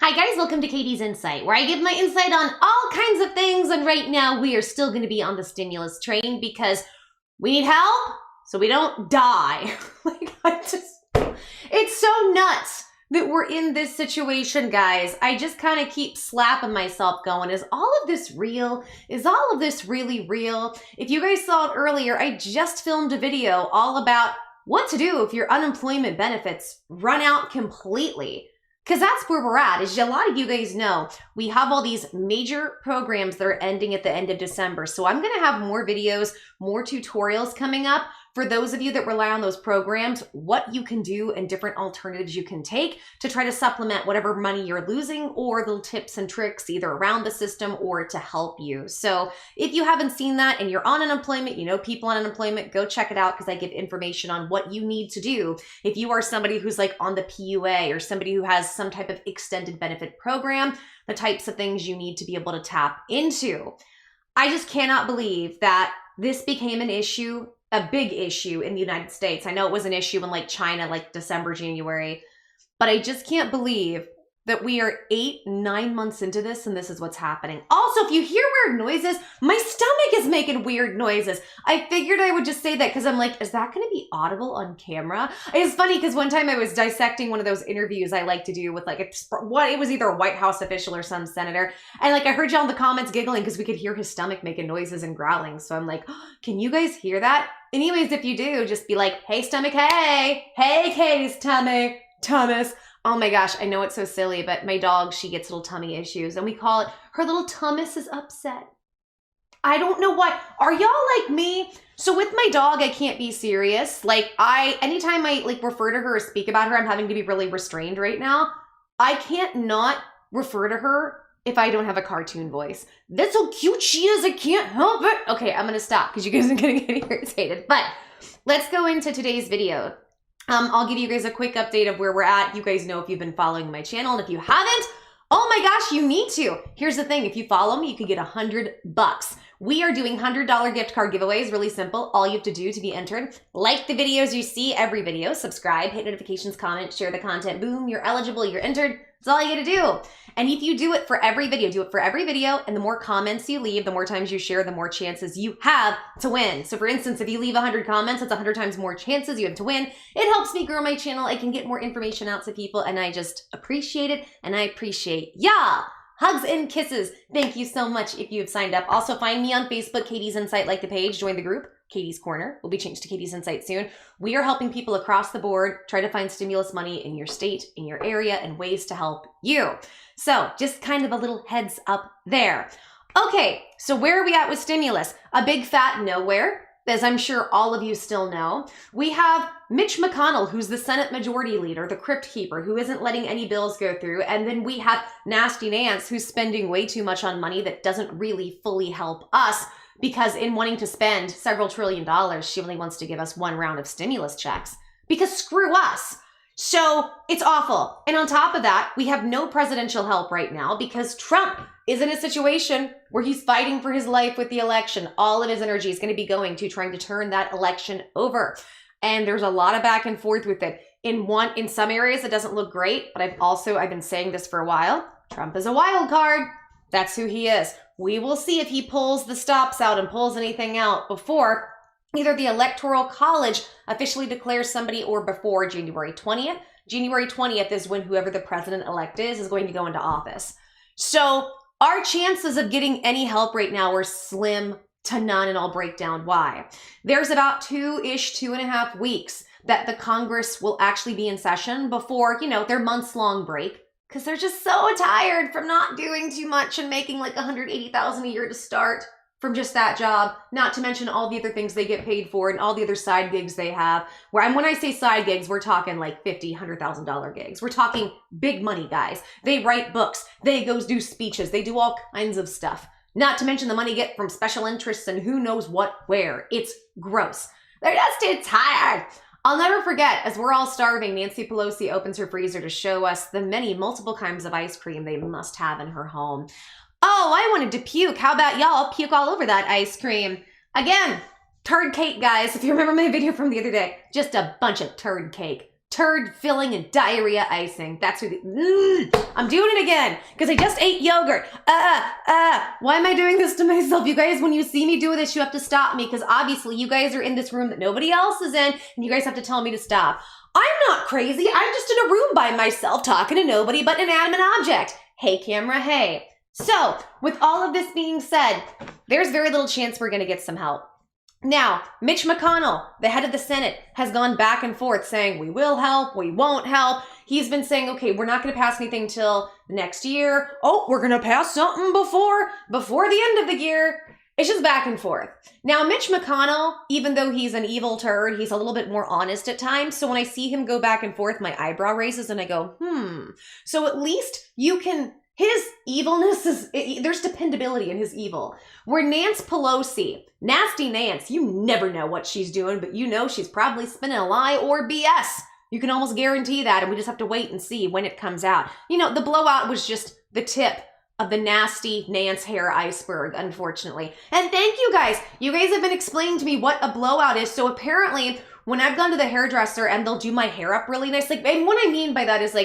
Hi guys, welcome to Katie's Insight, where I give my insight on all kinds of things, and right now we are still going to be on the stimulus train because we need help so we don't die. It's so nuts that we're in this situation, guys. I just kind of keep slapping myself going, is all of this real? Is all of this really real? If you guys saw it earlier, I just filmed a video all about what to do if your unemployment benefits run out completely. Because that's where we're at. As a lot of you guys know, we have all these major programs that are ending at the end of December. So I'm going to have more videos, more tutorials coming up for those of you that rely on those programs, what you can do and different alternatives you can take to try to supplement whatever money you're losing, or little tips and tricks either around the system or to help you. So if you haven't seen that and you're on unemployment, you know people on unemployment, go check it out because I give information on what you need to do. If you are somebody who's like on the FPUC or somebody who has some type of extended benefit program, the types of things you need to be able to tap into. I just cannot believe that this became an issue, a big issue in the United States. I know it was an issue in like China, like December, January, but I just can't believe that we are 8-9 months into this and this is what's happening. Also, if you hear weird noises, my stomach is making weird noises. I figured I would just say that because I'm like, is that gonna be audible on camera? It's funny because one time I was dissecting one of those interviews I like to do with like, it was either a White House official or some senator. And like, I heard y'all in the comments giggling because we could hear his stomach making noises and growling. So I'm like, oh, can you guys hear that? Anyways, if you do, just be like, hey stomach, hey Katie's tummy, Thomas. Oh my gosh, I know it's so silly, but my dog, she gets little tummy issues and we call it, her little Thomas is upset. I don't know why. Are y'all like me? So with my dog, I can't be serious. Like anytime I like refer to her or speak about her, I'm having to be really restrained right now. I can't not refer to her if I don't have a cartoon voice. That's how cute she is, I can't help it. Okay, I'm gonna stop because you guys are gonna get irritated. But let's go into today's video. I'll give you guys a quick update of where we're at. You guys know if you've been following my channel, and if you haven't, oh my gosh, you need to. Here's the thing, if you follow me, you could get $100. We are doing $100 gift card giveaways, really simple. All you have to do to be entered, like the videos you see, every video, subscribe, hit notifications, comment, share the content, boom, you're eligible, you're entered. That's all you gotta do. And if you do it for every video, and the more comments you leave, the more times you share, the more chances you have to win. So for instance, if you leave 100 comments, that's 100 times more chances you have to win. It helps me grow my channel. I can get more information out to people, and I just appreciate it, and I appreciate y'all. Hugs and kisses. Thank you so much if you have signed up. Also find me on Facebook, Katie's Insight, like the page, join the group. Katie's Corner will be changed to Katie's Insight soon. We are helping people across the board try to find stimulus money in your state, in your area, and ways to help you. So just kind of a little heads up there. Okay, so where are we at with stimulus? A big fat nowhere, as I'm sure all of you still know. We have Mitch McConnell, who's the Senate Majority Leader, the Crypt Keeper, who isn't letting any bills go through. And then we have Nasty Nance, who's spending way too much on money that doesn't really fully help us, because in wanting to spend several $1 trillion, she only wants to give us one round of stimulus checks. Because screw us. So it's awful. And on top of that, we have no presidential help right now because Trump is in a situation where he's fighting for his life with the election. All of his energy is going to be going to trying to turn that election over. And there's a lot of back and forth with it. In some areas, it doesn't look great, but I've been saying this for a while. Trump is a wild card. That's who he is. We will see if he pulls the stops out and pulls anything out before either the Electoral College officially declares somebody or before January 20th. January 20th is when whoever the president-elect is going to go into office. So our chances of getting any help right now are slim to none, and I'll break down why. There's about 2.5 weeks that the Congress will actually be in session before, their months-long break. Because they're just so tired from not doing too much and making like $180,000 a year to start from just that job, not to mention all the other things they get paid for and all the other side gigs they have. When I say side gigs, we're talking like $50,000, $100,000 gigs. We're talking big money, guys. They write books, they go do speeches, they do all kinds of stuff. Not to mention the money get from special interests and who knows what where. It's gross. They're just too tired. I'll never forget, as we're all starving, Nancy Pelosi opens her freezer to show us the multiple kinds of ice cream they must have in her home. Oh, I wanted to puke. How about y'all puke all over that ice cream? Again, turd cake, guys. If you remember my video from the other day, just a bunch of turd cake. turd filling and diarrhea icing. That's who I'm doing it again because I just ate yogurt. Why am I doing this to myself? You guys, when you see me do this, you have to stop me because obviously you guys are in this room that nobody else is in and you guys have to tell me to stop. I'm not crazy. I'm just in a room by myself talking to nobody but an inanimate object. Hey, camera, hey. So, with all of this being said, there's very little chance we're going to get some help. Now, Mitch McConnell, the head of the Senate, has gone back and forth saying, we will help, we won't help. He's been saying, okay, we're not going to pass anything till next year. Oh, we're going to pass something before the end of the year. It's just back and forth. Now, Mitch McConnell, even though he's an evil turd, he's a little bit more honest at times. So when I see him go back and forth, my eyebrow raises and I go, So at least you can... His evilness there's dependability in his evil. Where Nancy Pelosi, nasty Nance, you never know what she's doing, but you know she's probably spinning a lie or BS. You can almost guarantee that, and we just have to wait and see when it comes out. You know, the blowout was just the tip of the nasty Nance hair iceberg, unfortunately. And thank you guys. You guys have been explaining to me what a blowout is. So apparently, when I've gone to the hairdresser and they'll do my hair up really nice, and what I mean by that is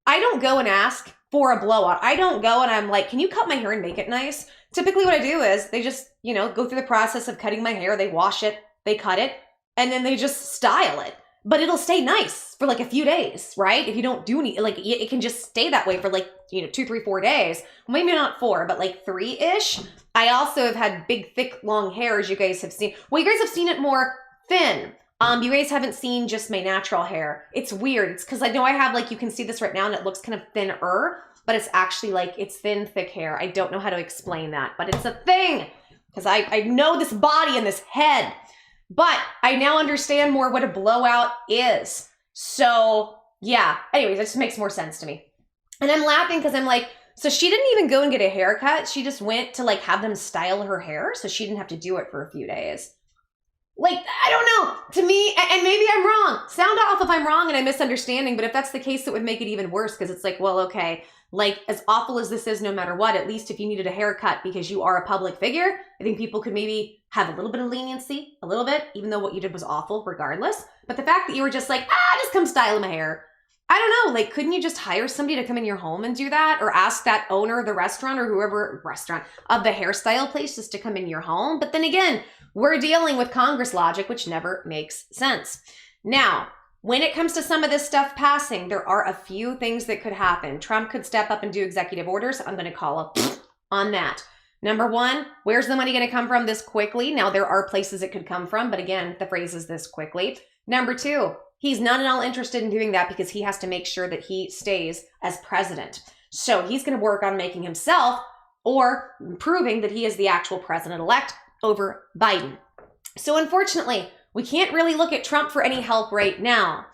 I don't go and ask for a blowout. I don't go and I'm like, can you cut my hair and make it nice? Typically what I do is they just, go through the process of cutting my hair. They wash it, they cut it, and then they just style it. But it'll stay nice for a few days, right? If you don't do any, it can just stay that way for 2, 3, 4 days. Maybe not 4, but 3-ish. I also have had big, thick, long hair, as you guys have seen. Well, you guys have seen it more thin. You guys haven't seen just my natural hair. It's weird. It's because I know I have you can see this right now and it looks kind of thinner, but it's actually it's thin, thick hair. I don't know how to explain that, but it's a thing because I know this body and this head, but I now understand more what a blowout is. So yeah, anyways, it just makes more sense to me. And I'm laughing because I'm so she didn't even go and get a haircut. She just went to have them style her hair so she didn't have to do it for a few days. I don't know. To me, and maybe I'm wrong. Sound off if I'm wrong and I'm misunderstanding, but if that's the case, it would make it even worse because it's well, okay, as awful as this is, no matter what, at least if you needed a haircut because you are a public figure, I think people could maybe have a little bit of leniency, a little bit, even though what you did was awful regardless. But the fact that you were just just come style my hair. I don't know, couldn't you just hire somebody to come in your home and do that? Or ask that owner of the restaurant or whoever of the hairstyle place just to come in your home? But then again, we're dealing with Congress logic, which never makes sense. Now, when it comes to some of this stuff passing, there are a few things that could happen. Trump could step up and do executive orders. I'm going to call up on that. Number one, where's the money going to come from this quickly? Now, there are places it could come from, but again, the phrase is this quickly. Number two, he's not at all interested in doing that because he has to make sure that he stays as president. So he's going to work on making himself or proving that he is the actual president-elect over Biden. So unfortunately, we can't really look at Trump for any help right now.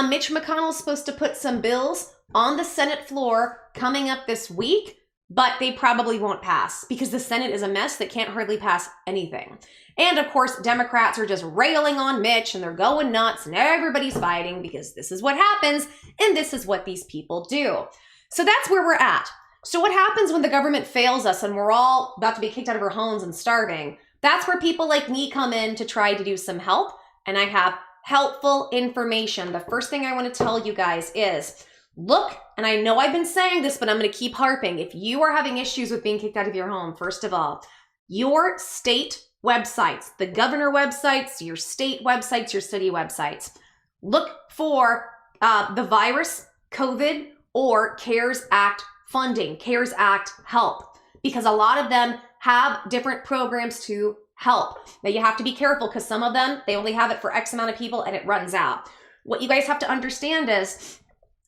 Mitch McConnell's supposed to put some bills on the Senate floor coming up this week, but they probably won't pass because the Senate is a mess that can't hardly pass anything. And of course, Democrats are just railing on Mitch and they're going nuts and everybody's fighting because this is what happens and this is what these people do. So that's where we're at. So what happens when the government fails us and we're all about to be kicked out of our homes and starving? That's where people like me come in to try to do some help. And I have helpful information. The first thing I want to tell you guys is look, and I know I've been saying this, but I'm going to keep harping. If you are having issues with being kicked out of your home, first of all, your state websites, the governor websites, your state websites, your city websites, look for the virus, COVID, or CARES Act funding, CARES Act help, because a lot of them have different programs to help. Now you have to be careful because some of them, they only have it for X amount of people and it runs out. What you guys have to understand is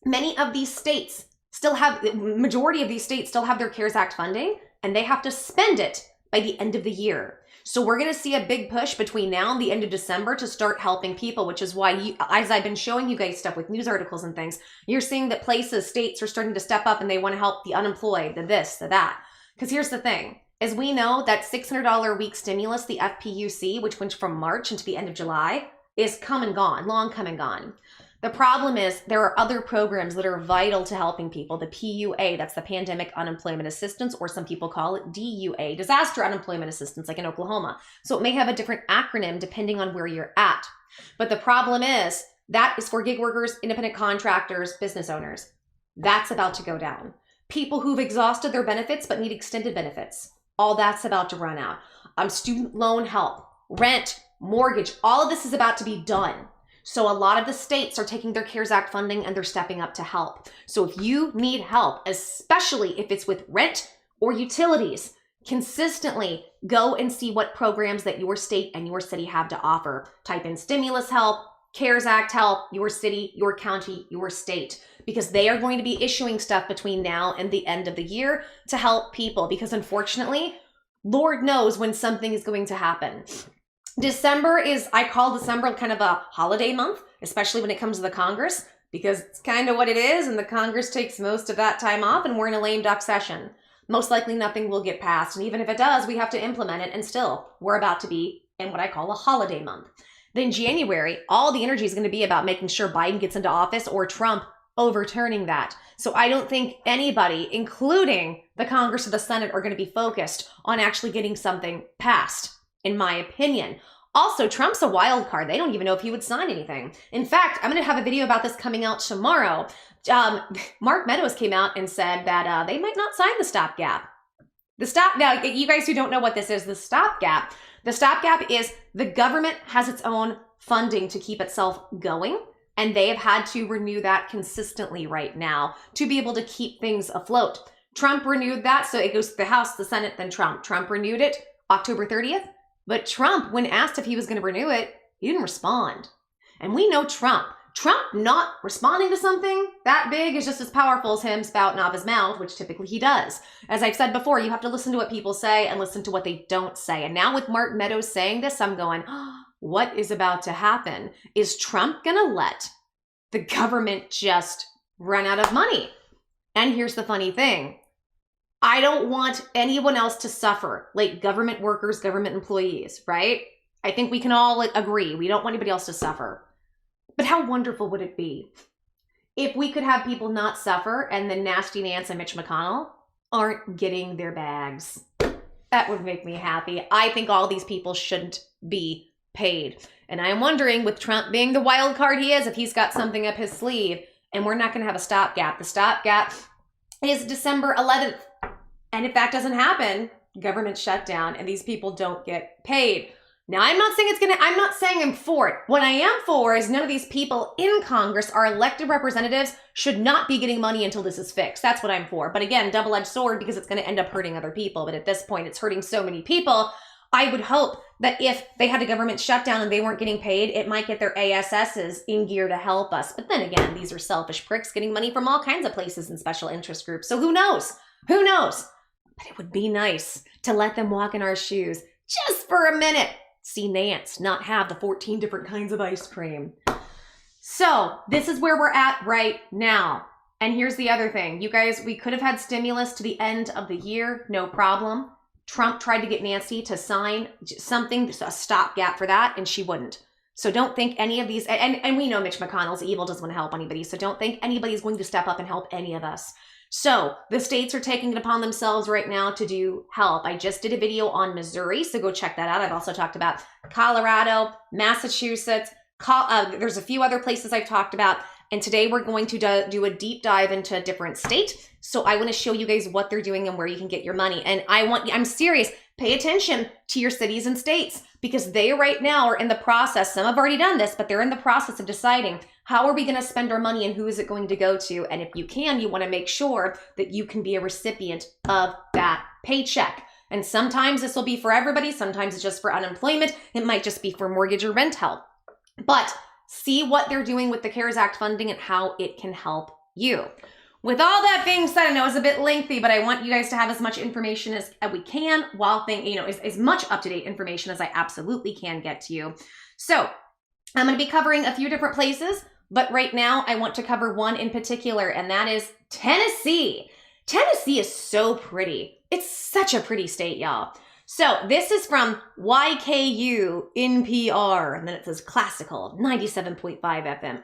many of these states still have, the majority of these states still have their CARES Act funding and they have to spend it by the end of the year. So we're going to see a big push between now and the end of December to start helping people, which is why, as I've been showing you guys stuff with news articles and things, you're seeing that places, states are starting to step up and they want to help the unemployed, the this, the that. Because here's the thing. As we know, that $600 a week stimulus, the FPUC, which went from March into the end of July, is come and gone, long come and gone. The problem is there are other programs that are vital to helping people. The PUA, that's the Pandemic Unemployment Assistance, or some people call it DUA, Disaster Unemployment Assistance, like in Oklahoma. So it may have a different acronym depending on where you're at. But the problem is That is for gig workers, independent contractors, business owners. That's about to go down. People who've exhausted their benefits but need extended benefits. All that's about to run out. Student loan help, rent, mortgage, all of this is about to be done. So a lot of the states are taking their CARES Act funding and they're stepping up to help. So if you need help, especially if it's with rent or utilities, consistently go and see what programs that your state and your city have to offer. Type in stimulus help, CARES Act help, your city, your county, your state, because they are going to be issuing stuff between now and the end of the year to help people, because unfortunately, Lord knows when something is going to happen. I call December kind of a holiday month, especially when it comes to the Congress, because it's kind of what it is, and the Congress takes most of that time off, and we're in a lame duck session. Most likely nothing will get passed, and even if it does, we have to implement it, and still, we're about to be in what I call a holiday month. Then January, all the energy is going to be about making sure Biden gets into office or Trump overturning that. So I don't think anybody, including the Congress or the Senate, are going to be focused on actually getting something passed, in my opinion. Also, Trump's a wild card. They don't even know if he would sign anything. In fact, I'm going to have a video about this coming out tomorrow. Mark Meadows came out and said that they might not sign the stopgap. Now, you guys who don't know what this is, the stopgap is the government has its own funding to keep itself going, and they have had to renew that consistently right now to be able to keep things afloat. Trump renewed that, so it goes to the House, the Senate, then Trump. Trump renewed it October 30th, but Trump, when asked if he was going to renew it, he didn't respond. And we know Trump not responding to something that big is just as powerful as him spouting off his mouth, which typically he does. As I've said before, you have to listen to what people say and listen to what they don't say. And now with Mark Meadows saying this, I'm going, what is about to happen? Is Trump going to let the government just run out of money? And here's the funny thing. I don't want anyone else to suffer, like government workers, government employees, right? I think we can all agree. We don't want anybody else to suffer. But how wonderful would it be if we could have people not suffer and the nasty Nance and Mitch McConnell aren't getting their bags? That would make me happy. I think all these people shouldn't be paid. And I'm wondering, with Trump being the wild card he is, if he's got something up his sleeve, and we're not going to have a stopgap. The stopgap is December 11th. And if that doesn't happen, government shutdown and these people don't get paid. Now, I'm not saying I'm for it. What I am for is none of these people in Congress, our elected representatives, should not be getting money until this is fixed. That's what I'm for. But again, double-edged sword, because it's going to end up hurting other people. But at this point, it's hurting so many people. I would hope that if they had a government shutdown and they weren't getting paid, it might get their ASSs in gear to help us. But then again, these are selfish pricks getting money from all kinds of places and special interest groups. So who knows? Who knows? But it would be nice to let them walk in our shoes just for a minute. See Nance not have the 14 different kinds of ice cream. So this is where we're at right now. And here's the other thing. You guys, we could have had stimulus to the end of the year, no problem. Trump tried to get Nancy to sign something, a stopgap for that, and she wouldn't. So don't think any of these, and we know Mitch McConnell's evil, doesn't want to help anybody, so don't think anybody's going to step up and help any of us. So the states are taking it upon themselves right now to do help. I just did a video on Missouri, so go check that out. I've also talked about Colorado, Massachusetts, there's a few other places I've talked about. And today we're going to do a deep dive into a different state. So I want to show you guys what they're doing and where you can get your money. And I'm serious, pay attention to your cities and states, because they right now are in the process. Some have already done this, but they're in the process of deciding, how are we going to spend our money and who is it going to go to? And if you can, you want to make sure that you can be a recipient of that paycheck. And sometimes this will be for everybody. Sometimes it's just for unemployment. It might just be for mortgage or rent help. But see what they're doing with the CARES Act funding and how it can help you. With all that being said, I know it's a bit lengthy, but I want you guys to have as much information as we can, while as much up-to-date information as I absolutely can get to you. So I'm going to be covering a few different places, but right now I want to cover one in particular, and that is Tennessee. Tennessee is so pretty. It's such a pretty state, y'all. So this is from YKU NPR, and then it says classical, 97.5 FM.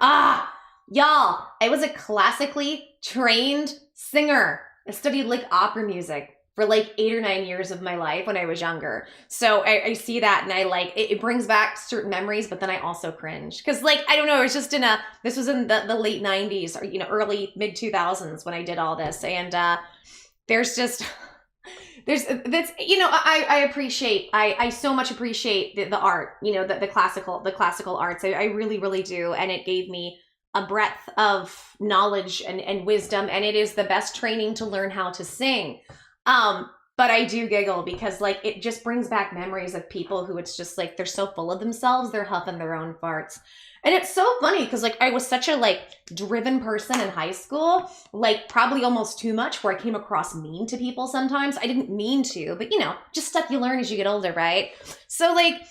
Y'all, I was a classically trained singer. I studied like opera music. for like 8 or 9 years of my life when I was younger. So I see that and I like, it brings back certain memories, but then I also cringe. Cause like, I don't know, it was just this was in the late 90s or, early mid 2000s when I did all this. And there's I so much appreciate the art, the classical arts. I really, really do. And it gave me a breadth of knowledge and wisdom. And it is the best training to learn how to sing. But I do giggle because like, it just brings back memories of people who it's just like, they're so full of themselves. They're huffing their own farts. And it's so funny because like, I was such a like driven person in high school, like probably almost too much where I came across mean to people sometimes. I didn't mean to, but just stuff you learn as you get older, right? So like,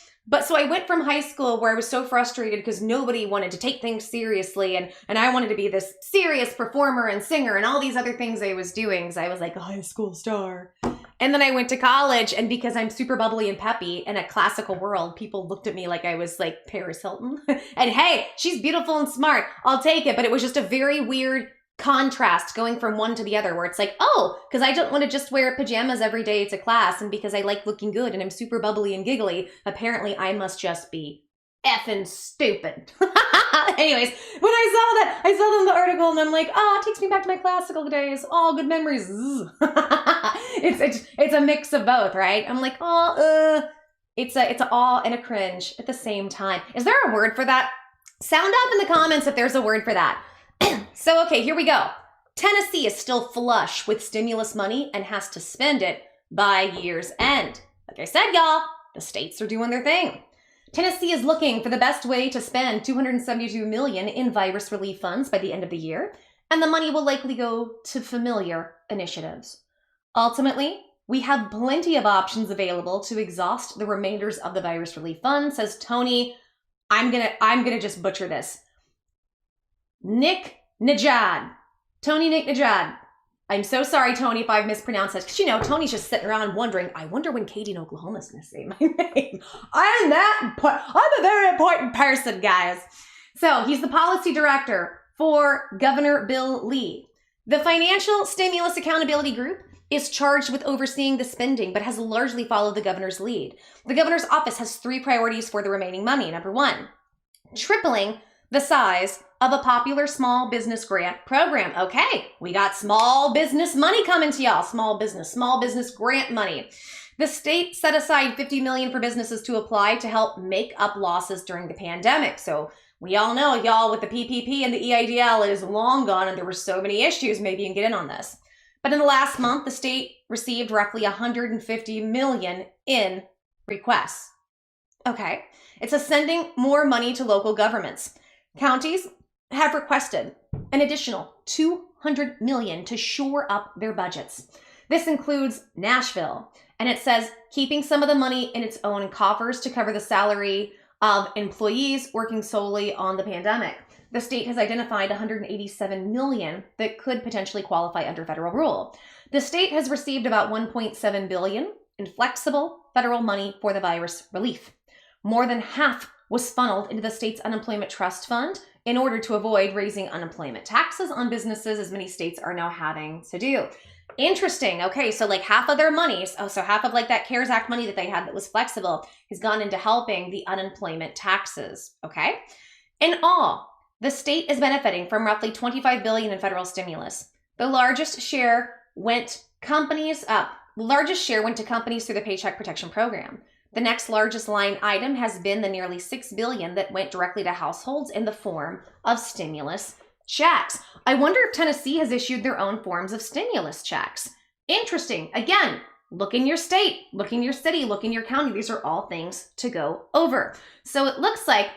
so I went from high school where I was so frustrated because nobody wanted to take things seriously. And I wanted to be this serious performer and singer and all these other things I was doing because I was like a high school star. And then I went to college, and because I'm super bubbly and peppy in a classical world, people looked at me like I was like Paris Hilton. And hey, she's beautiful and smart. I'll take it. But it was just a very weird contrast going from one to the other where it's like, oh, because I don't want to just wear pajamas every day to class. And because I like looking good and I'm super bubbly and giggly, apparently I must just be effing stupid. Anyways, when I saw in the article and I'm like, it takes me back to my classical days. Oh, good memories. It's a mix of both, right? I'm like, it's a awe and a cringe at the same time. Is there a word for that? Sound up in the comments if there's a word for that. So, okay, here we go. Tennessee is still flush with stimulus money and has to spend it by year's end. Like I said, y'all, the states are doing their thing. Tennessee is looking for the best way to spend $272 million in virus relief funds by the end of the year, and the money will likely go to familiar initiatives. Ultimately, we have plenty of options available to exhaust the remainders of the virus relief fund, says Tony. I'm gonna just butcher this. Nick Najad. Tony Nick Najad. I'm so sorry, Tony, if I've mispronounced this. Because, Tony's just sitting around wondering, I wonder when Katie in Oklahoma is going to say my name. I'm a very important person, guys. So he's the policy director for Governor Bill Lee. The Financial Stimulus Accountability Group is charged with overseeing the spending, but has largely followed the governor's lead. The governor's office has 3 priorities for the remaining money. Number 1, tripling the size of a popular small business grant program. Okay, we got small business money coming to y'all. Small business grant money. The state set aside $50 million for businesses to apply to help make up losses during the pandemic. So we all know, y'all, with the PPP and the EIDL, it is long gone and there were so many issues. Maybe you can get in on this. But in the last month, the state received roughly $150 million in requests. Okay, it's sending more money to local governments. Counties have requested an additional $200 million to shore up their budgets. This includes Nashville, and it says keeping some of the money in its own coffers to cover the salary of employees working solely on the pandemic. The state has identified $187 million that could potentially qualify under federal rule. The state has received about $1.7 billion in flexible federal money for the virus relief. More than half was funneled into the state's unemployment trust fund in order to avoid raising unemployment taxes on businesses, as many states are now having to do. Interesting. Okay, so like half of their money, so half of like that CARES Act money that they had that was flexible has gone into helping the unemployment taxes. Okay, in all, the state is benefiting from roughly $25 billion in federal stimulus. The largest share went to companies through the Paycheck Protection Program. The next largest line item has been the nearly $6 billion that went directly to households in the form of stimulus checks. I wonder if Tennessee has issued their own forms of stimulus checks. Interesting. Again, look in your state, look in your city, look in your county. These are all things to go over. So it looks like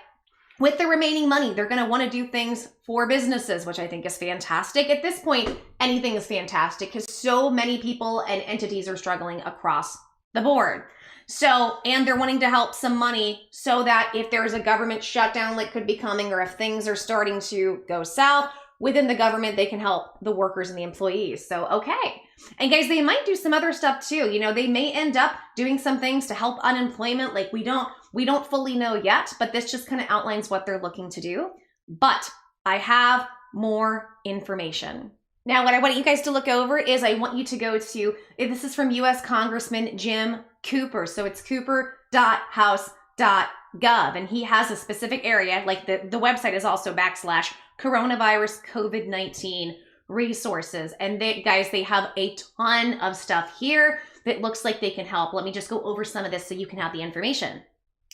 with the remaining money, they're going to want to do things for businesses, which I think is fantastic. At this point, anything is fantastic because so many people and entities are struggling across the board. So, and they're wanting to help some money so that if there's a government shutdown that could be coming, or if things are starting to go south within the government, they can help the workers and the employees. So, okay. And guys, they might do some other stuff too. They may end up doing some things to help unemployment. Like we don't fully know yet, but this just kind of outlines what they're looking to do. But I have more information. Now, what I want you guys to look over is I want you to go to, this is from U.S. Congressman Jim Cooper. So it's cooper.house.gov. And he has a specific area, like the website is also / coronavirus COVID-19 resources. And they have a ton of stuff here that looks like they can help. Let me just go over some of this so you can have the information.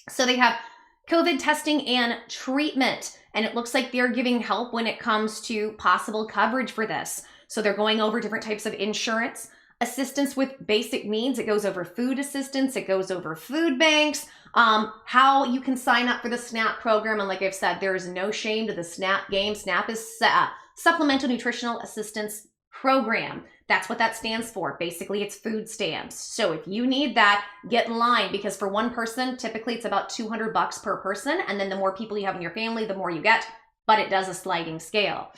So they have COVID testing and treatment, and it looks like they're giving help when it comes to possible coverage for this. So they're going over different types of insurance, assistance with basic needs. It goes over food assistance. It goes over food banks, how you can sign up for the SNAP program. And like I've said, there is no shame to the SNAP game. SNAP is Supplemental Nutritional Assistance Program. That's what that stands for. Basically, it's food stamps. So if you need that, get in line, because for one person, typically it's about $200 per person. And then the more people you have in your family, the more you get, but it does a sliding scale.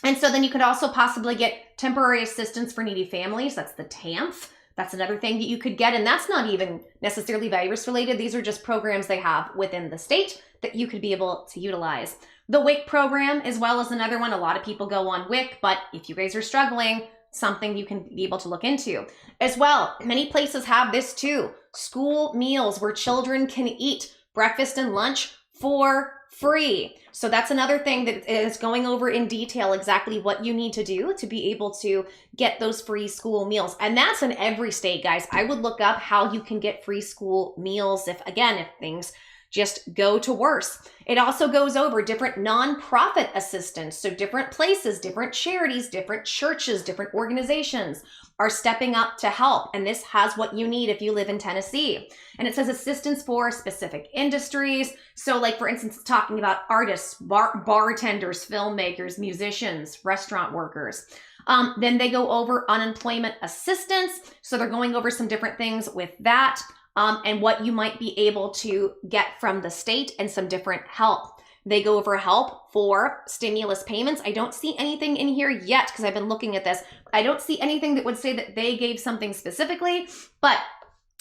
And so then you could also possibly get temporary assistance for needy families. That's the TAMF. That's another thing that you could get. And that's not even necessarily virus related. These are just programs they have within the state that you could be able to utilize. The WIC program, as well as another one. A lot of people go on WIC, but if you guys are struggling, something you can be able to look into. As well, many places have this too. School meals where children can eat breakfast and lunch for free. So that's another thing that is going over in detail exactly what you need to do to be able to get those free school meals. And that's in every state, guys. I would look up how you can get free school meals if things just go to worse. It also goes over different nonprofit assistance. So different places, different charities, different churches, different organizations are stepping up to help. And this has what you need if you live in Tennessee. And it says assistance for specific industries. So like, for instance, it's talking about artists, bartenders, filmmakers, musicians, restaurant workers. Then they go over unemployment assistance. So they're going over some different things with that. And what you might be able to get from the state and some different help. They go over help for stimulus payments. I don't see anything in here yet because I've been looking at this. I don't see anything that would say that they gave something specifically, but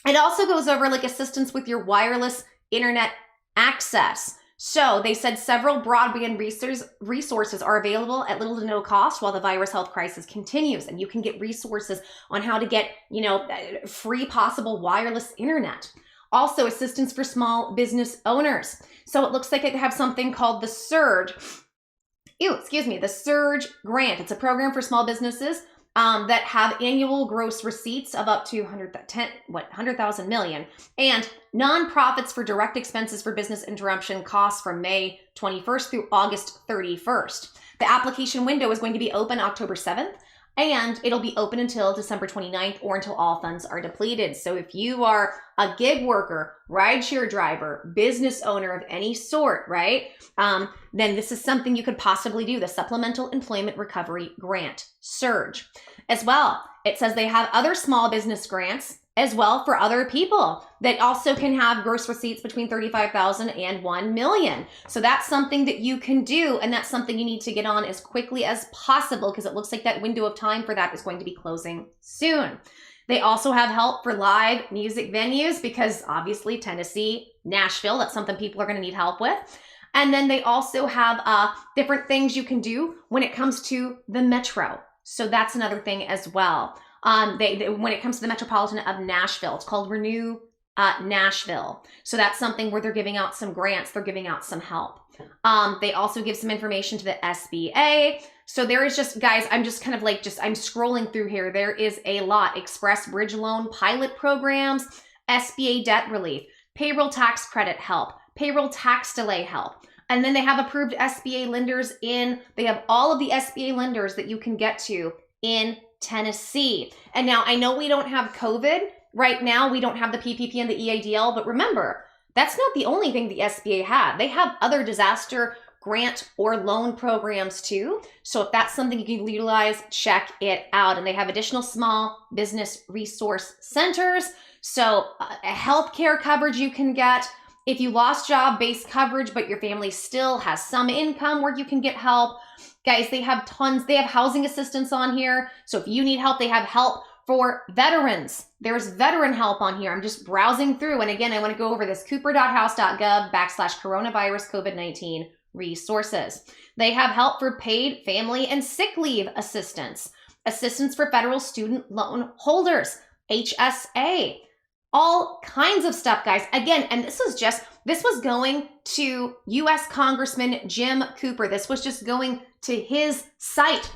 it also goes over like assistance with your wireless internet access. So they said several broadband resources are available at little to no cost while the virus health crisis continues. And you can get resources on how to get, free possible wireless internet. Also assistance for small business owners. So it looks like they have something called the Surge. The Surge Grant. It's a program for small businesses that have annual gross receipts of up to 100,000 million, and nonprofits for direct expenses for business interruption costs from May 21st through August 31st. The application window is going to be open October 7th, and it'll be open until December 29th or until all funds are depleted. So if you are a gig worker, rideshare driver, business owner of any sort, right? Then this is something you could possibly do, the Supplemental Employment Recovery Grant, SURGE. As well, it says they have other small business grants as well for other people that also can have gross receipts between 35,000 and 1 million. So that's something that you can do, and that's something you need to get on as quickly as possible because it looks like that window of time for that is going to be closing soon. They also have help for live music venues because obviously Tennessee, Nashville, that's something people are going to need help with. And then they also have different things you can do when it comes to the metro. So that's another thing as well. When it comes to the metropolitan of Nashville, it's called Renew Nashville. So that's something where they're giving out some grants, they're giving out some help. They also give some information to the SBA. So there is just, guys, I'm just kind of like, I'm scrolling through here. There is a lot. Express Bridge Loan pilot programs, SBA debt relief, payroll tax credit help, payroll tax delay help. And then they have approved SBA lenders they have all of the SBA lenders that you can get to in Tennessee. And now I know we don't have COVID right now. We don't have the PPP and the EIDL, but remember, that's not the only thing the SBA had. They have other disaster grant or loan programs too. So if that's something you can utilize, check it out. And they have additional small business resource centers. So a healthcare coverage you can get. If you lost job-based coverage, but your family still has some income where you can get help. Guys, they have tons. They have housing assistance on here. So if you need help, they have help for veterans. There's veteran help on here. I'm just browsing through. And again, I want to go over this cooper.house.gov / coronavirus COVID-19 resources. They have help for paid family and sick leave assistance, assistance for federal student loan holders, HSA, all kinds of stuff, guys. Again, and this was going to U.S. Congressman Jim Cooper. This was just going to his site.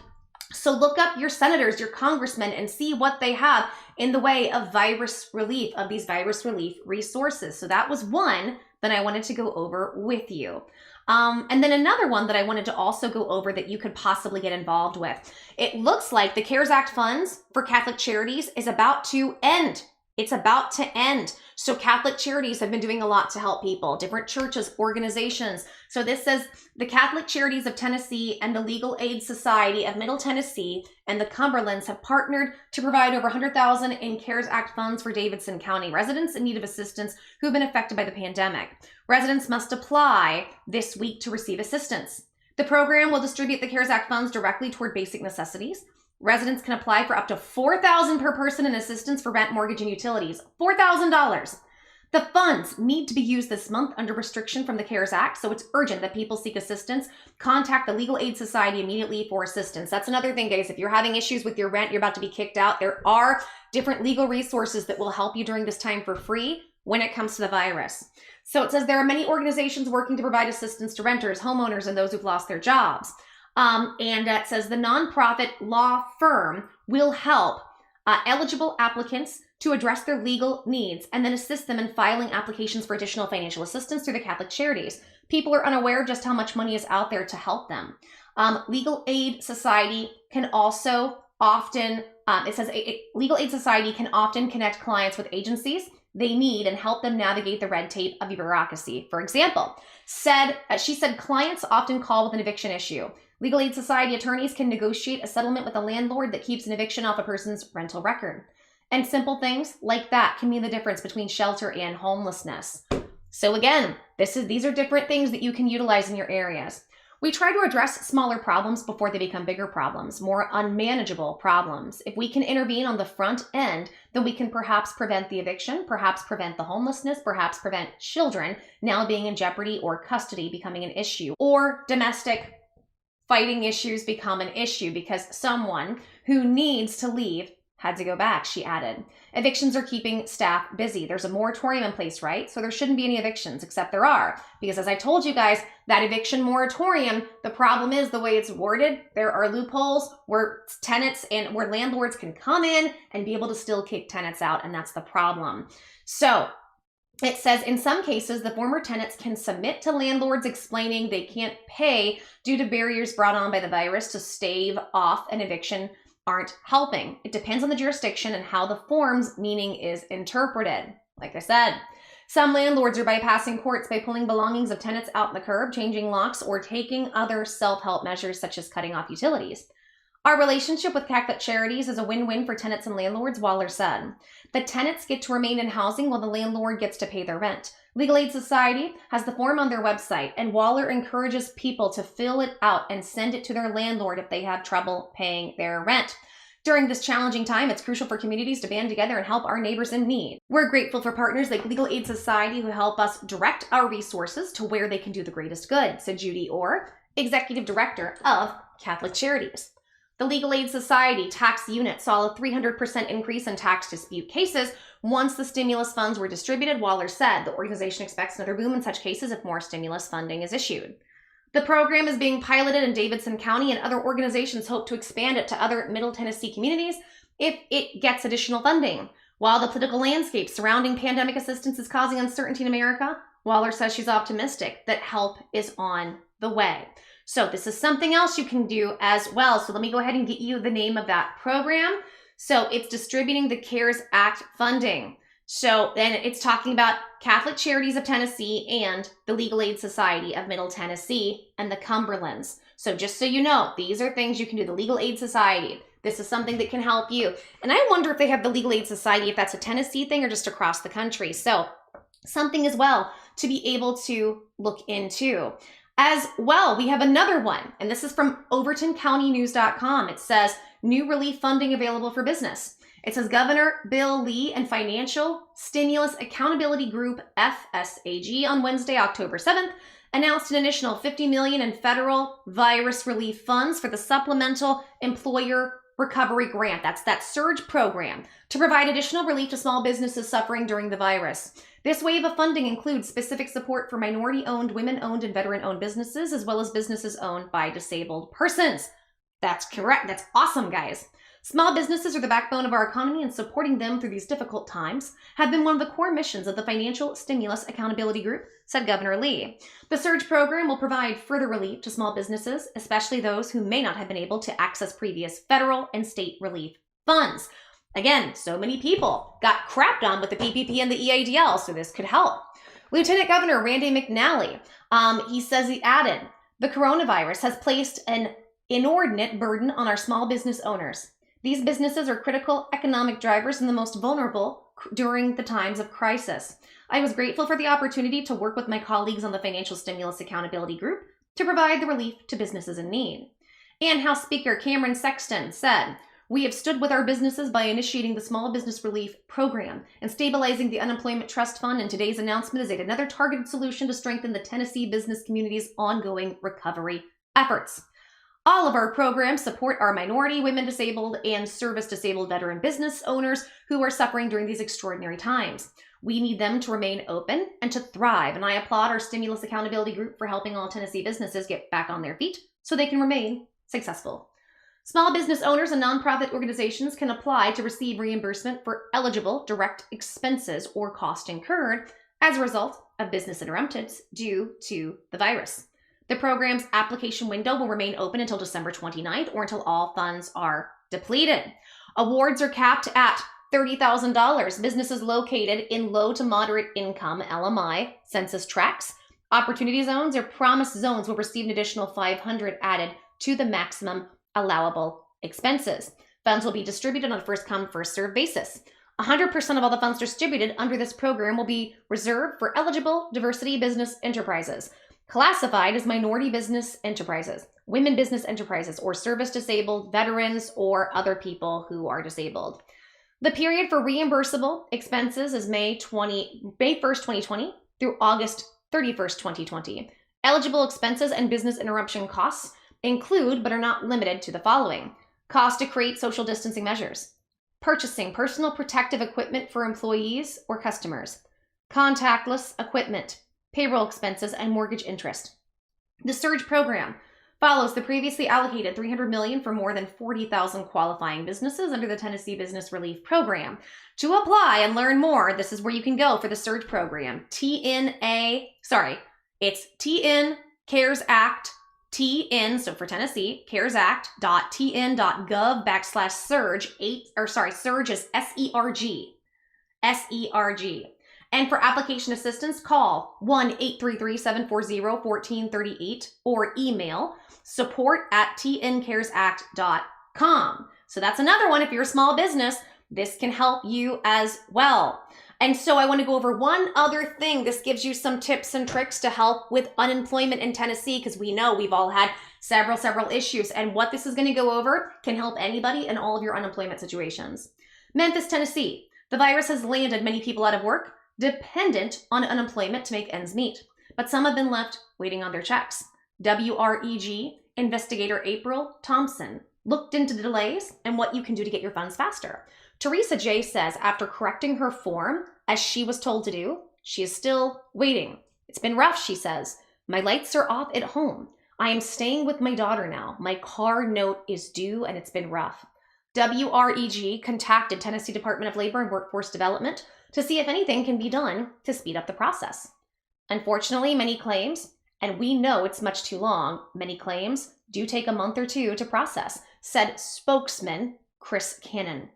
So look up your senators, your congressmen, and see what they have in the way of virus relief, of these virus relief resources. So that was one that I wanted to go over with you. And then another one that I wanted to also go over that you could possibly get involved with. It looks like the CARES Act funds for Catholic charities is about to end. It's about to end. So Catholic charities have been doing a lot to help people, different churches, organizations. So this says the Catholic Charities of Tennessee and the Legal Aid Society of Middle Tennessee and the Cumberlands have partnered to provide over $100,000 in CARES Act funds for Davidson County residents in need of assistance who have been affected by the pandemic. Residents must apply this week to receive assistance. The program will distribute the CARES Act funds directly toward basic necessities. Residents can apply for up to $4,000 per person in assistance for rent, mortgage, and utilities. $4,000. The funds need to be used this month under restriction from the CARES Act, so it's urgent that people seek assistance. Contact the Legal Aid Society immediately for assistance. That's another thing, guys. If you're having issues with your rent, you're about to be kicked out, there are different legal resources that will help you during this time for free when it comes to the virus. So it says there are many organizations working to provide assistance to renters, homeowners, and those who've lost their jobs. And it says the nonprofit law firm will help eligible applicants to address their legal needs and then assist them in filing applications for additional financial assistance through the Catholic charities. People are unaware of just how much money is out there to help them. Legal Aid Society can also often, Legal Aid Society can often connect clients with agencies they need and help them navigate the red tape of bureaucracy. For example, she said clients often call with an eviction issue. Legal Aid Society attorneys can negotiate a settlement with a landlord that keeps an eviction off a person's rental record. And simple things like that can mean the difference between shelter and homelessness. So again, these are different things that you can utilize in your areas. We try to address smaller problems before they become bigger problems, more unmanageable problems. If we can intervene on the front end, then we can perhaps prevent the eviction, perhaps prevent the homelessness, perhaps prevent children now being in jeopardy or custody becoming an issue, or domestic fighting issues become an issue because someone who needs to leave had to go back, she added. Evictions are keeping staff busy. There's a moratorium in place, right? So there shouldn't be any evictions, except there are. Because as I told you guys, that eviction moratorium, the problem is the way it's worded, there are loopholes where tenants and where landlords can come in and be able to still kick tenants out, and that's the problem. So it says in some cases, the former tenants can submit to landlords explaining they can't pay due to barriers brought on by the virus to stave off an eviction aren't helping. It depends on the jurisdiction and how the form's meaning is interpreted. Like I said, some landlords are bypassing courts by pulling belongings of tenants out in the curb, changing locks, or taking other self-help measures such as cutting off utilities. Our relationship with Catholic Charities is a win-win for tenants and landlords, Waller said. The tenants get to remain in housing while the landlord gets to pay their rent. Legal Aid Society has the form on their website, and Waller encourages people to fill it out and send it to their landlord if they have trouble paying their rent. During this challenging time, it's crucial for communities to band together and help our neighbors in need. We're grateful for partners like Legal Aid Society who help us direct our resources to where they can do the greatest good, said Judy Orr, Executive Director of Catholic Charities. The Legal Aid Society tax unit saw a 300% increase in tax dispute cases once the stimulus funds were distributed, Waller said. The organization expects another boom in such cases if more stimulus funding is issued. The program is being piloted in Davidson County, and other organizations hope to expand it to other Middle Tennessee communities if it gets additional funding. While the political landscape surrounding pandemic assistance is causing uncertainty in America, Waller says she's optimistic that help is on the way. So this is something else you can do as well. So let me go ahead and get you the name of that program. So it's distributing the CARES Act funding. So then it's talking about Catholic Charities of Tennessee and the Legal Aid Society of Middle Tennessee and the Cumberlands. So just so you know, these are things you can do. The Legal Aid Society, this is something that can help you. And I wonder if they have the Legal Aid Society, if that's a Tennessee thing or just across the country. So something as well to be able to look into. As well, we have another one, and this is from OvertonCountyNews.com. It says, new relief funding available for business. It says Governor Bill Lee and Financial Stimulus Accountability Group, FSAG, on Wednesday, October 7th, announced an additional $50 million in federal virus relief funds for the Supplemental Employer Recovery Grant. That's that surge program to provide additional relief to small businesses suffering during the virus. This wave of funding includes specific support for minority-owned, women-owned, and veteran-owned businesses, as well as businesses owned by disabled persons. That's correct. That's awesome, guys. Small businesses are the backbone of our economy, and supporting them through these difficult times have been one of the core missions of the Financial Stimulus Accountability Group, said Governor Lee. The surge program will provide further relief to small businesses, especially those who may not have been able to access previous federal and state relief funds. Again, so many people got crapped on with the PPP and the EIDL, so this could help. Lieutenant Governor Randy McNally, he added, the coronavirus has placed an inordinate burden on our small business owners. These businesses are critical economic drivers and the most vulnerable during the times of crisis. I was grateful for the opportunity to work with my colleagues on the Financial Stimulus Accountability Group to provide the relief to businesses in need. And House Speaker Cameron Sexton said, we have stood with our businesses by initiating the Small Business Relief Program and stabilizing the Unemployment Trust Fund, and today's announcement is yet another targeted solution to strengthen the Tennessee business community's ongoing recovery efforts. All of our programs support our minority, women disabled, and service-disabled veteran business owners who are suffering during these extraordinary times. We need them to remain open and to thrive, and I applaud our Stimulus Accountability Group for helping all Tennessee businesses get back on their feet so they can remain successful. Small business owners and nonprofit organizations can apply to receive reimbursement for eligible direct expenses or cost incurred as a result of business interruptions due to the virus. The program's application window will remain open until December 29th or until all funds are depleted. Awards are capped at $30,000. Businesses located in low to moderate income LMI census tracts, opportunity zones, or promise zones will receive an additional $500 added to the maximum allowable expenses. Funds will be distributed on a first-come, first-served basis. 100% of all the funds distributed under this program will be reserved for eligible diversity business enterprises, classified as minority business enterprises, women business enterprises, or service-disabled veterans or other people who are disabled. The period for reimbursable expenses is May 1st, 2020 through August 31st, 2020. Eligible expenses and business interruption costs include, but are not limited to, the following: cost to create social distancing measures, purchasing personal protective equipment for employees or customers, contactless equipment, payroll expenses, and mortgage interest. The surge program follows the previously allocated $300 million for more than 40,000 qualifying businesses under the Tennessee Business Relief Program. To apply and learn more, this is where you can go for the surge program. It's TN CARES Act TN, so for Tennessee, caresAct.tn.gov/surge. Surge is SERG. SERG. And for application assistance, call 1-833-740-1438 or email support@tncaresact.com. So that's another one. If you're a small business, this can help you as well. And so I want to go over one other thing. This gives you some tips and tricks to help with unemployment in Tennessee, because we know we've all had several issues. And what this is going to go over can help anybody in all of your unemployment situations. Memphis, Tennessee. The virus has landed many people out of work, dependent on unemployment to make ends meet. But some have been left waiting on their checks. WREG investigator April Thompson looked into the delays and what you can do to get your funds faster. Teresa J. says after correcting her form, as she was told to do, she is still waiting. It's been rough, she says. My lights are off at home. I am staying with my daughter now. My car note is due and it's been rough. WREG contacted Tennessee Department of Labor and Workforce Development to see if anything can be done to speed up the process. Unfortunately, many claims, and we know it's much too long, many claims do take a month or two to process, said spokesman Chris Cannon.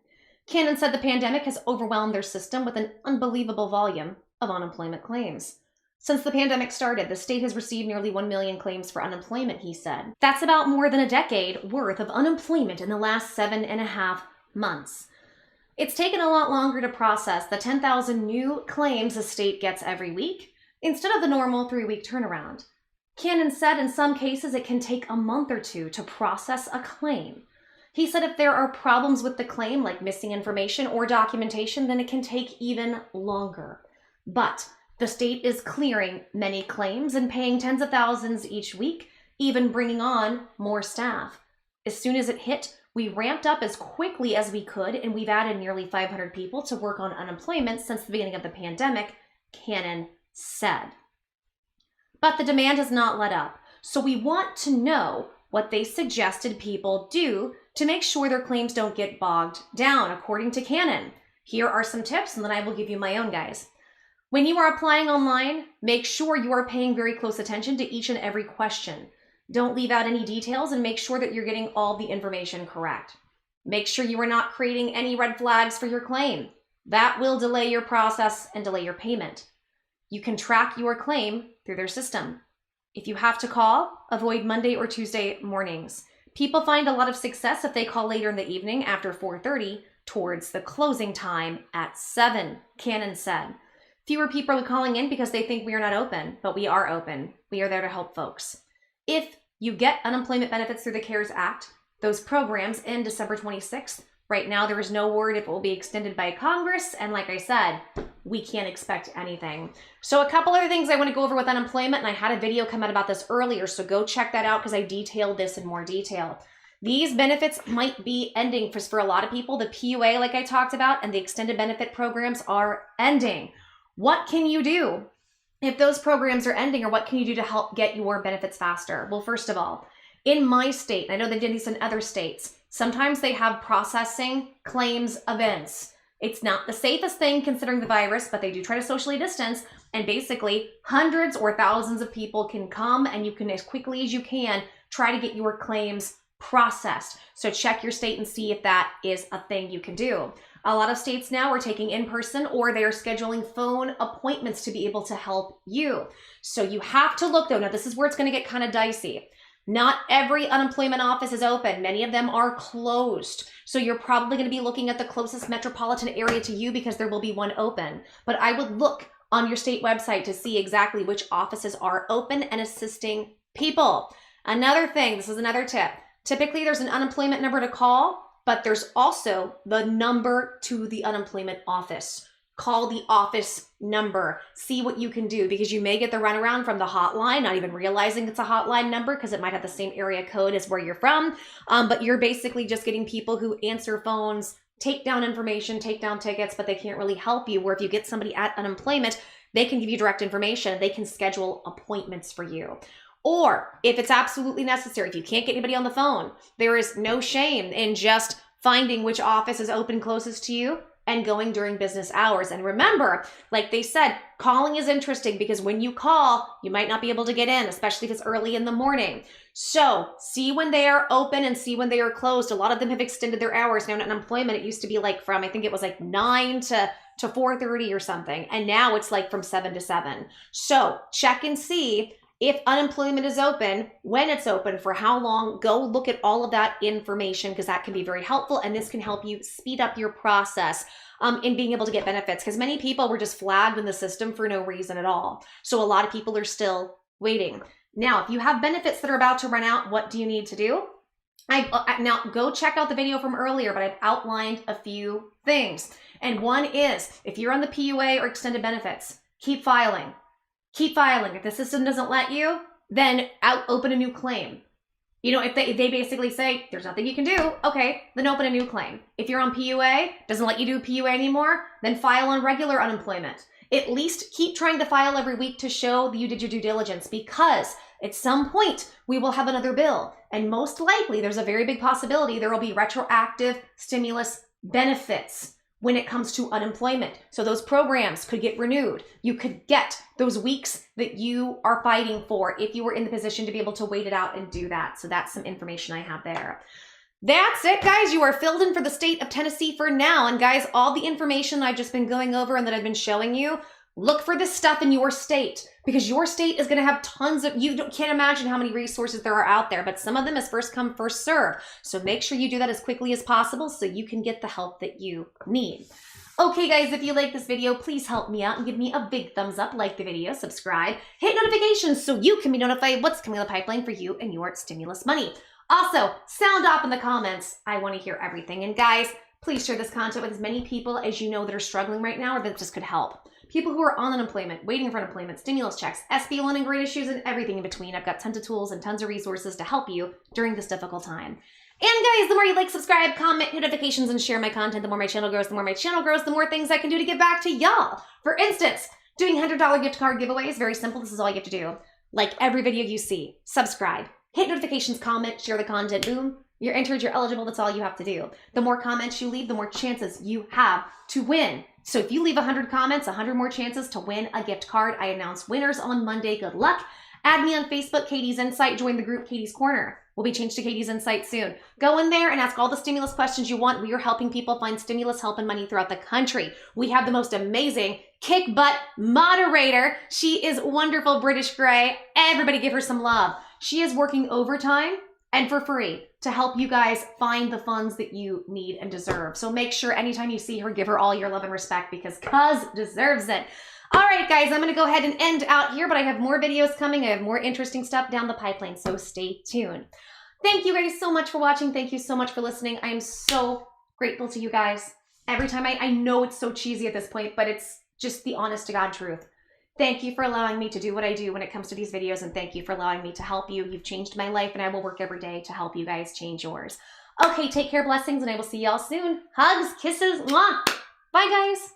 Cannon said the pandemic has overwhelmed their system with an unbelievable volume of unemployment claims. Since the pandemic started, the state has received nearly 1 million claims for unemployment, he said. That's about more than a decade worth of unemployment in the last 7.5 months. It's taken a lot longer to process the 10,000 new claims the state gets every week instead of the normal 3-week turnaround. Cannon said in some cases it can take a month or two to process a claim. He said if there are problems with the claim, like missing information or documentation, then it can take even longer. But The state is clearing many claims and paying tens of thousands each week, even bringing on more staff. As soon as it hit, we ramped up as quickly as we could, and we've added nearly 500 people to work on unemployment since the beginning of the pandemic, Cannon said. But the demand has not let up, so we want to know what they suggested people do to make sure their claims don't get bogged down, according to Cannon. Here are some tips, and then I will give you my own, guys. When you are applying online, make sure you are paying very close attention to each and every question. Don't leave out any details and make sure that you're getting all the information correct. Make sure you are not creating any red flags for your claim. That will delay your process and delay your payment. You can track your claim through their system. If you have to call, avoid Monday or Tuesday mornings. People find a lot of success if they call later in the evening after 4:30 towards the closing time at 7, Cannon said. Fewer people are calling in because they think we are not open, but we are open. We are there to help folks. If you get unemployment benefits through the CARES Act, those programs end December 26th. Right now, there is no word if it will be extended by Congress. And like I said, we can't expect anything. So a couple other things I want to go over with unemployment, and I had a video come out about this earlier, so go check that out because I detailed this in more detail. These benefits might be ending for a lot of people. The PUA, like I talked about, and the extended benefit programs are ending. What can you do if those programs are ending, or what can you do to help get your benefits faster? Well, first of all, in my state, I know they did these in other states, sometimes they have processing claims events. It's not the safest thing considering the virus, but they do try to socially distance, and basically hundreds or thousands of people can come, and you can, as quickly as you can, try to get your claims processed. So check your state and see if that is a thing you can do. A lot of states now are taking in-person, or they are scheduling phone appointments to be able to help you. So you have to look though. Now this is where it's going to get kind of dicey. Not every unemployment office is open. Many of them are closed. So you're probably going to be looking at the closest metropolitan area to you because there will be one open. But I would look on your state website to see exactly which offices are open and assisting people. Another thing, this is another tip. Typically there's an unemployment number to call, but there's also the number to the unemployment office. Call the office number. See what you can do, because you may get the runaround from the hotline, not even realizing it's a hotline number because it might have the same area code as where you're from. But you're basically just getting people who answer phones, take down information, take down tickets, but they can't really help you. Where if you get somebody at unemployment, they can give you direct information. They can schedule appointments for you. Or if it's absolutely necessary, if you can't get anybody on the phone, there is no shame in just finding which office is open closest to you and going during business hours. And remember, like they said, calling is interesting because when you call, you might not be able to get in, especially if it's early in the morning. So see when they are open and see when they are closed. A lot of them have extended their hours. Now in unemployment, it used to be like from, I think it was like 9 to 4:30 or something. And now it's like from 7 to 7. So check and see if unemployment is open, when it's open, for how long. Go look at all of that information because that can be very helpful, and this can help you speed up your process in being able to get benefits, because many people were just flagged in the system for no reason at all. So a lot of people are still waiting. Now, if you have benefits that are about to run out, what do you need to do? Now go check out the video from earlier, but I've outlined a few things. And one is, if you're on the PUA or extended benefits, keep filing. Keep filing. If the system doesn't let you, then open a new claim. You know, if they basically say, there's nothing you can do, okay, then open a new claim. If you're on PUA, doesn't let you do PUA anymore, then file on regular unemployment. At least keep trying to file every week to show that you did your due diligence, because at some point we will have another bill. And most likely, there's a very big possibility there will be retroactive stimulus benefits when it comes to unemployment. So those programs could get renewed. You could get those weeks that you are fighting for if you were in the position to be able to wait it out and do that. So that's some information I have there. That's it, guys. You are filled in for the state of Tennessee for now. And guys, all the information I've just been going over and that I've been showing you, look for this stuff in your state, because your state is going to have tons of, can't imagine how many resources there are out there, but some of them is first come, first serve. So make sure you do that as quickly as possible so you can get the help that you need. Okay, guys, if you like this video, please help me out and give me a big thumbs up, like the video, subscribe, hit notifications so you can be notified what's coming in the pipeline for you and your stimulus money. Also, sound off in the comments. I want to hear everything. And guys, Please share this content with as many people as you know that are struggling right now or that just could help. People who are on unemployment, waiting for unemployment, stimulus checks, SB loan and grade issues, and everything in between. I've got tons of tools and tons of resources to help you during this difficult time. And guys, the more you like, subscribe, comment, notifications, and share my content, the more my channel grows, the more things I can do to give back to y'all. For instance, doing $100 gift card giveaways, very simple. This is all you have to do. Like every video you see, subscribe, hit notifications, comment, share the content, boom. You're entered, you're eligible, that's all you have to do. The more comments you leave, the more chances you have to win. So if you leave 100 comments, 100 more chances to win a gift card. I announce winners on Monday. Good luck. Add me on Facebook, Katie's Insight. Join the group Katie's Corner. Will be changed to Katie's Insight soon. Go in there and ask all the stimulus questions you want. We are helping people find stimulus help and money throughout the country. We have the most amazing kick butt moderator. She is wonderful, British Grey. Everybody give her some love. She is working overtime and for free to help you guys find the funds that you need and deserve. So make sure anytime you see her, give her all your love and respect because Cuz deserves it. All right, guys, I'm going to go ahead and end out here, but I have more videos coming. I have more interesting stuff down the pipeline, so stay tuned. Thank you guys so much for watching. Thank you so much for listening. I am so grateful to you guys. Every time I know it's so cheesy at this point, but it's just the honest to God truth. Thank you for allowing me to do what I do when it comes to these videos, and thank you for allowing me to help you. You've changed my life, and I will work every day to help you guys change yours. Okay, take care, blessings, and I will see y'all soon. Hugs, kisses, mwah. Bye, guys.